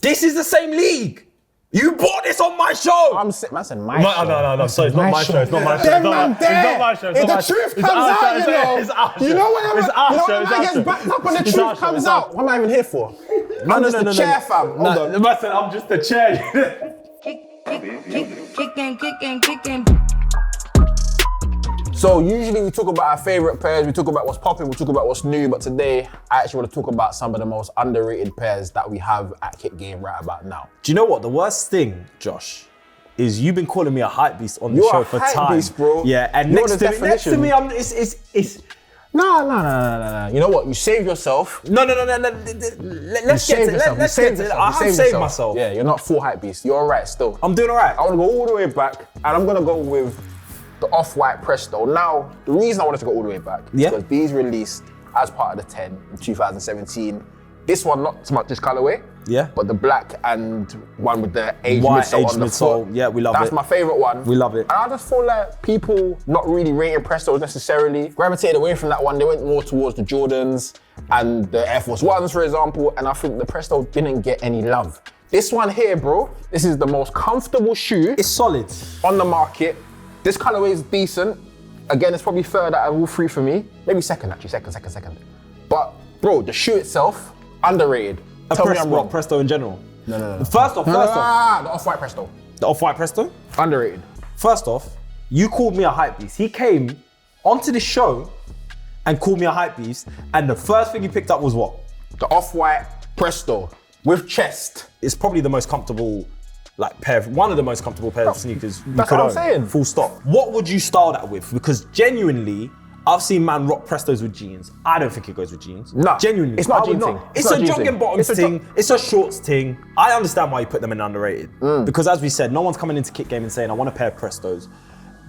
This is the same league. You bought this on my show. Man said my show. No. Sorry, it's not my show. It's not my show. Them man there. If the truth comes out, you know. It's our show. You know when It's our show. man gets backed up when the truth comes out. What am I even here for? I'm just the chair, fam. Hold on. Listen, I'm just the chair. Kicking. So usually we talk about our favourite pairs, we talk about what's popping, we talk about what's new, but today I actually want to talk about some of the most underrated pairs that we have at Kick Game right about now. Do you know what? The worst thing, Josh, is you've been calling me a hype beast on the show for time. You're a hype beast, bro. Yeah, and You're next the to me, definition. it's. No. You know what? You saved yourself. No. Let's get to it. I have saved myself. Yeah, you're not full hype beast. You're alright still. I'm doing alright. I want to go all the way back, and I'm going to go with the Off-White Presto. Now, the reason I wanted to go all the way back is because these released as part of the 10 in 2017. This one, not so much this colorway, but the black and one with the aged midsole on the foot. Yeah, we love it. That's my favorite one. We love it. And I just feel like people not really rating Prestos necessarily gravitated away from that one. They went more towards the Jordans and the Air Force Ones, for example, and I think the Presto didn't get any love. This one here, bro, this is the most comfortable shoe. It's solid. On the market. This colorway is decent. Again, it's probably third out of all three for me. Maybe second, actually. Second. But, bro, the shoe itself, underrated. Tell me I'm wrong. Presto in general? No. First off. The Off-White Presto. The Off-White Presto? Underrated. First off, you called me a hype beast. He came onto the show and called me a hype beast, and the first thing he picked up was what? The Off-White Presto with chest. It's probably the most comfortable one of the most comfortable pairs of sneakers you That's could what I'm own. saying. Full stop. What would you style that with? Because genuinely, I've seen man rock Prestos with jeans. I don't think it goes with jeans. No, Genuinely. it's not a I would jean thing. It's a jogging bottoms thing. It's a shorts thing. I understand why you put them in underrated. Because as we said, no one's coming into Kick Game and saying, I want a pair of Prestos.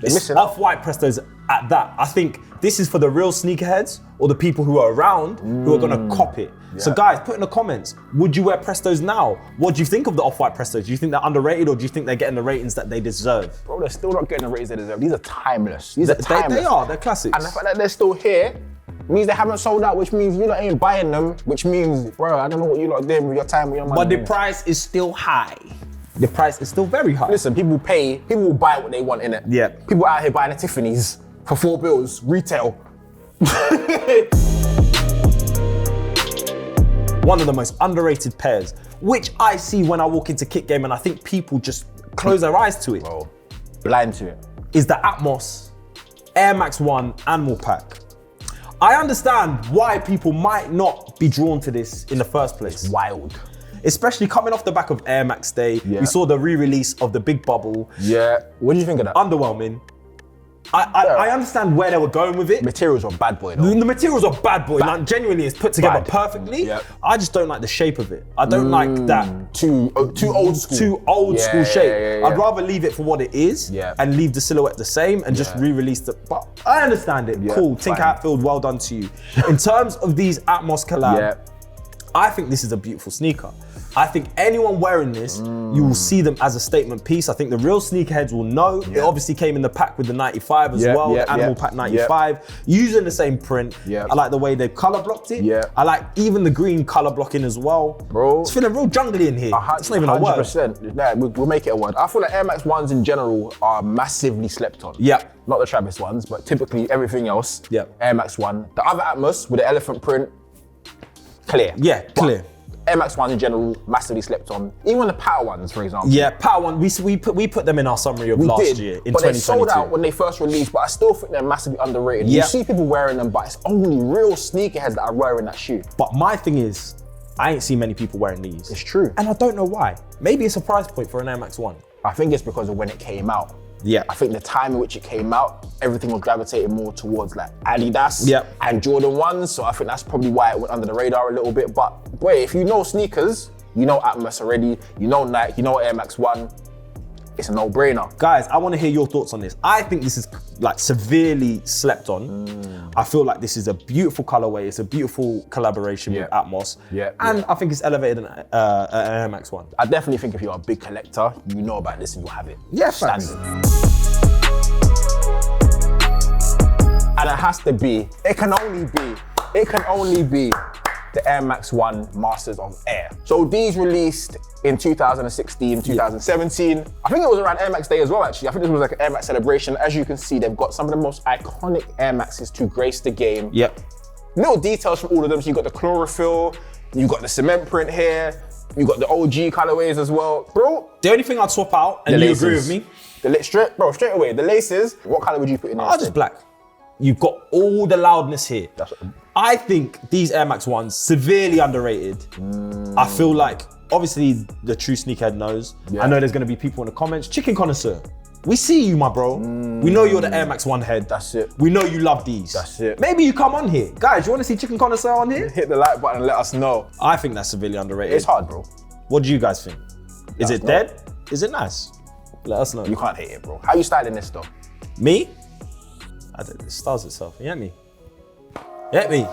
It's missing out. Off-White Prestos at that. I think this is for the real sneakerheads or the people who are around who are gonna cop it. Yeah. So guys, put in the comments, would you wear Prestos now? What do you think of the Off-White Prestos? Do you think they're underrated or do you think they're getting the ratings that they deserve? Bro, they're still not getting the ratings they deserve. These are timeless. They're classics. And the fact that they're still here means they haven't sold out, which means you lot ain't buying them, which means, bro, I don't know what you lot are doing with your time, with your money. But the price is still high. The price is still very high. Listen, people will buy what they want, innit? Yeah. People out here buying the Tiffany's for £4, retail. One of the most underrated pairs, which I see when I walk into Kick Game and I think people just close their eyes to it. Bro, blind to it. Is the Atmos Air Max 1 Animal Pack. I understand why people might not be drawn to this in the first place. It's wild. Especially coming off the back of Air Max Day. Yeah. We saw the re-release of the Big Bubble. Yeah. What do you think of that? Underwhelming. I understand where they were going with it. Materials are bad boy though. The materials are bad boy. Like, genuinely, it's put together Bad. perfectly. Yep. I just don't like the shape of it. I don't like that. Too old school. Too old school shape. Yeah. I'd rather leave it for what it is and leave the silhouette the same and just re-release it. But I understand it. Cool. Tinker Hatfield, well done to you. In terms of these Atmos collab, I think this is a beautiful sneaker. I think anyone wearing this, you will see them as a statement piece. I think the real sneakerheads will know. It obviously came in the pack with the 95 as well, the Animal Pack 95, using the same print. I like the way they color blocked it. I like even the green color blocking as well. Bro. It's feeling real jungly in here. It's not even a word. 100%. Yeah, we'll make it a word. I feel like Air Max 1s in general are massively slept on. Not the Travis ones, but typically everything else. Air Max 1. The other Atmos with the elephant print, clear. Clear. Air Max 1 in general, massively slept on. Even the Power ones, for example. Power One, we put them in our summary of last year in 2022. But they sold out when they first released, but I still think they're massively underrated. You see people wearing them, but it's only real sneakerheads that are wearing that shoe. But my thing is, I ain't seen many people wearing these. It's true. And I don't know why. Maybe it's a price point for an Air Max 1. I think it's because of when it came out. I think the time in which it came out, everything was gravitating more towards like Adidas and Jordan 1s. So I think that's probably why it went under the radar a little bit. But boy, if you know sneakers, you know Atmos already, you know Nike, you know Air Max 1, it's a no-brainer. Guys, I want to hear your thoughts on this. I think this is like severely slept on. I feel like this is a beautiful colorway. It's a beautiful collaboration with Atmos. And I think it's elevated an Air Max 1. I definitely think if you're a big collector, you know about this and you have it. Standard. And it has to be, it can only be the Air Max 1 Masters of Air. So these released in 2016, 2017. I think it was around Air Max Day as well, actually. I think this was like an Air Max celebration. As you can see, they've got some of the most iconic Air Maxes to grace the game. Yep. Little details from all of them. So you got the chlorophyll, you got the cement print here, you got the OG colorways as well. Bro. The only thing I'd swap out, and you agree with me? Straight away, the laces, what color would you put in there? Just black. You've got all the loudness here. I think these Air Max 1s, severely underrated. I feel like, obviously, the true sneakerhead knows. Yeah. I know there's gonna be people in the comments. Chicken connoisseur, we see you, my bro. We know you're the Air Max 1 head. That's it. We know you love these. That's it. Maybe you come on here. Guys, you wanna see Chicken Connoisseur on here? Hit the like button and let us know. I think that's severely underrated. It's hard, bro. What do you guys think? Is it dead? Is it nice? Let us know. You can't hate it, bro. How you styling this though? Me? It styles itself. You get me? You get me?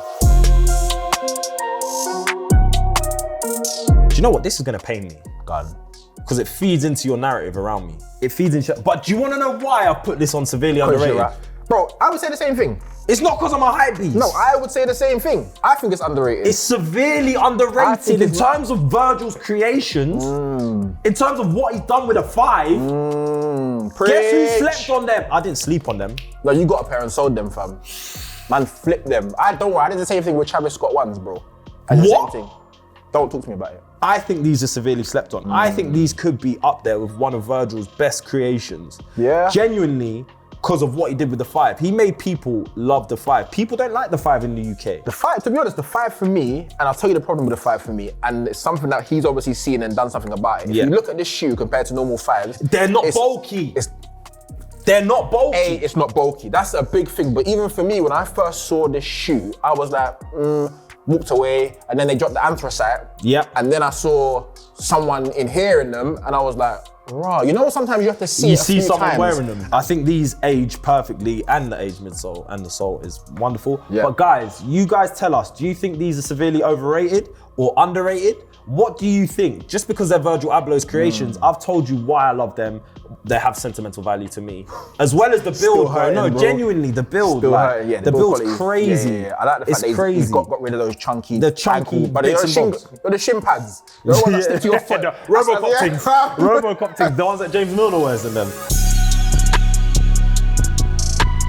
Do you know what? This is gonna pain me. Gun. Because it feeds into your narrative around me. It feeds into. But do you want to know why I put this on severely underrated? Bro, I would say the same thing. It's not because I'm a hype beast. No, I would say the same thing. I think it's underrated. It's severely underrated in terms of Virgil's creations, in terms of what he's done with a 5. Guess who slept on them? I didn't sleep on them. No, you got a pair and sold them, fam. Man, flip them. Don't worry, I did the same thing with Travis Scott ones, bro. I did the same thing. Don't talk to me about it. I think these are severely slept on. I think these could be up there with one of Virgil's best creations. Yeah. Genuinely, because of what he did with the 5. He made people love the 5. People don't like the 5 in the UK. The 5, to be honest, the 5 for me, and I'll tell you the problem with the 5 for me, and it's something that he's obviously seen and done something about it. If you look at this shoe compared to normal 5s, they're not bulky. They're not bulky. It's not bulky. That's a big thing. But even for me, when I first saw this shoe, I was like, walked away, and then they dropped the anthracite. Yep. And then I saw someone in here in them, and I was like, raw. You know, sometimes you have to see. You see someone wearing them. I think these age perfectly, and the age midsole and the sole is wonderful. Yeah. But guys, you guys tell us, do you think these are severely overrated or underrated? What do you think? Just because they're Virgil Abloh's creations, I've told you why I love them. They have sentimental value to me, as well as the build, bro. No, genuinely, the build. Like, the build's crazy. Yeah. I like the fact that he's got rid of those chunky, but the shin pads. The one that stick to your foot. Robocop things. Robocop things. The ones that James Milner wears in them.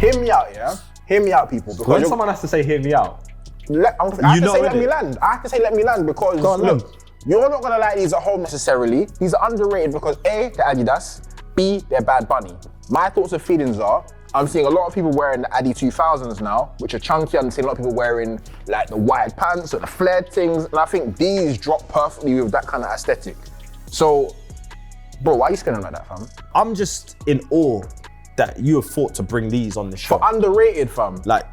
Hear me out, yeah. Hear me out, people. Because when someone has to say "hear me out," I have to say let me land. I have to say let me land because look, you're not gonna like these at home necessarily. These are underrated because A, they're Adidas. B, they're Bad Bunny. My thoughts and feelings are, I'm seeing a lot of people wearing the Adi 2000s now, which are chunky. I'm seeing a lot of people wearing like the wide pants or the flared things, and I think these drop perfectly with that kind of aesthetic. So, bro, why are you scaring like that, fam? I'm just in awe that you have thought to bring these on the show. For underrated, fam. Like,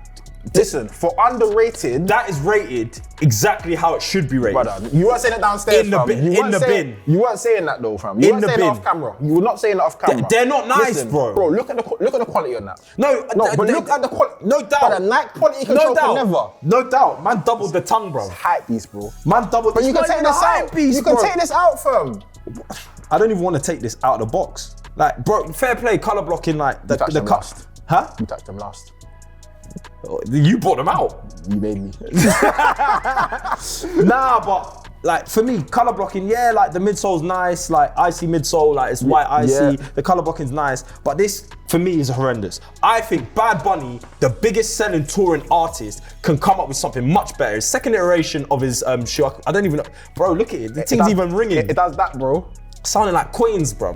listen, for underrated, that is rated exactly how it should be rated. Brother, you weren't saying it downstairs, in the bin. You weren't saying that though, fam. You weren't saying it off camera. You were not saying that off camera. They're not nice, listen, bro. Bro, look at the quality on that. But look at the quality. No doubt. But the Nike quality control can never. No doubt. Man doubled the tongue, bro. It's hype beast, bro. Man doubled. But you can take this out. You can take this out, fam. I don't even want to take this out of the box. Like, bro, fair play, color blocking, like the last. Huh? You touched them last. You brought them out. You made me. Nah, but like for me, color blocking, yeah, like the midsole's nice, like icy midsole, like it's white icy. Yeah. The color blocking's nice, but this for me is horrendous. I think Bad Bunny, the biggest selling touring artist, can come up with something much better. His second iteration of his shoe, I don't even know, bro. Look at it. The thing's even ringing. It does that, bro. Sounding like Queens, bro.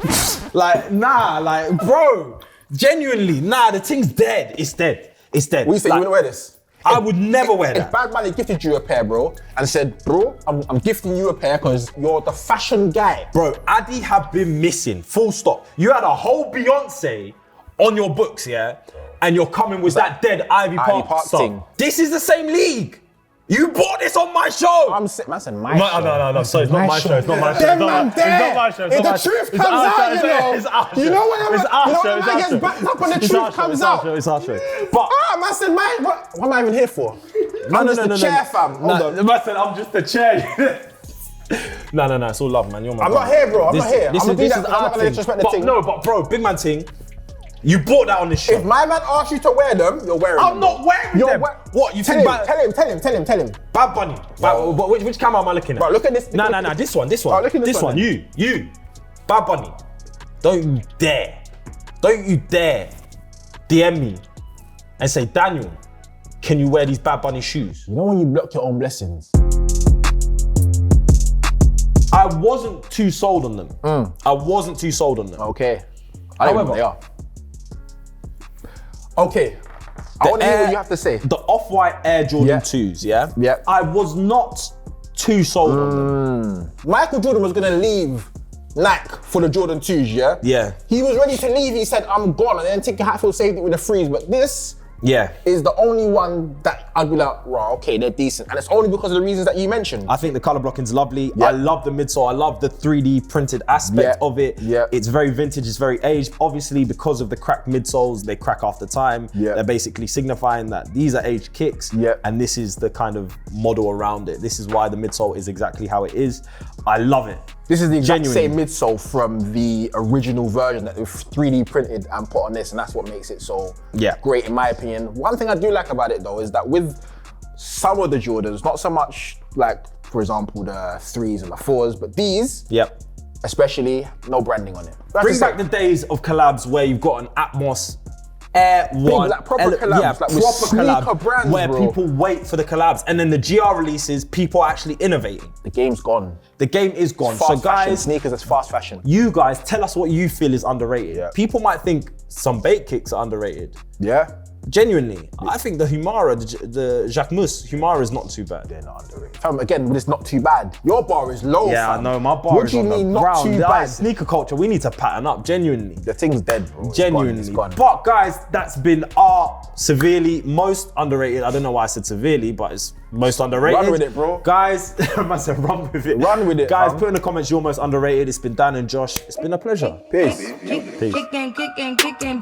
Like nah, like bro. Genuinely, nah. The thing's dead. It's dead. It's dead. What you say, you wouldn't wear this? I would never wear that. If Bad Bunny gifted you a pair, bro, and said, bro, I'm gifting you a pair because you're the fashion guy. Bro, Adi have been missing, full stop. You had a whole Beyonce on your books, yeah? And you're coming with that dead Ivy Park song. This is the same league. You bought this on my show. Man said my show. No, sorry, it's not my show. It's not my show. It's not my show. If the truth comes out, you know when I get backed up and the truth comes out. It's our show. But man said, what am I even here for? I'm just the chair, fam. Hold on. Man said, I'm just the chair. No, it's all love, man. You're my I'm not here, bro. I'm not here. I'm gonna disrespect the thing. No, but bro, big man thing. You bought that on the show. If my man asks you to wear them, you're wearing them. I'm not wearing them. What? You tell him. Bad Bunny. Which camera am I looking at? Bro, look at this. No. This one. Oh, look at this one. You. Bad Bunny. Don't you dare DM me and say, Daniel, can you wear these Bad Bunny shoes? You know when you block your own blessings? I wasn't too sold on them. Okay. I don't know what they are. Okay. I want to hear what you have to say. The Off-White Air Jordan 2s, yeah? Yeah. I was not too sold on them. Michael Jordan was going to leave Nike for the Jordan 2s, yeah? Yeah. He was ready to leave. He said, I'm gone. And then Tinker Hatfield saved it with a freeze. But this is the only one that I'd be like, right, okay, they're decent. And it's only because of the reasons that you mentioned. I think the color blocking's lovely. I love the midsole. I love the 3D printed aspect of it. It's very vintage, it's very aged. Obviously, because of the cracked midsoles, they crack after time. They're basically signifying that these are aged kicks. And this is the kind of model around it. This is why the midsole is exactly how it is. I love it. This is the exact same midsole from the original version that they've 3D printed and put on this, and that's what makes it so great in my opinion. One thing I do like about it though is that with some of the Jordans, not so much like, for example, the 3s and the 4s, but these, especially, no branding on it. Bring back the days of collabs where you've got an Atmos Air One, like proper collabs, like proper collab brands, where people wait for the collabs, and then the GR releases, people are actually innovating. The game's gone. The game is gone. It's fast so guys, fashion. Sneakers is fast fashion. You guys, tell us what you feel is underrated. People might think some bait kicks are underrated. Genuinely, I think the Humara, the Jacques Mus Humara is not too bad. They're not underrated. Fam, again, it's not too bad. Your bar is low, fam. I know, my bar is on the ground. Not too bad? Sneaker culture, we need to pattern up, genuinely. The thing's dead, bro. Genuinely. It's gone. But guys, that's been our severely most underrated. I don't know why I said severely, but it's most underrated. Run with it, bro. Guys, I must say run with it. Run with it, guys, put in the comments your most underrated. It's been Dan and Josh. It's been a pleasure. Peace. Peace. Kicking.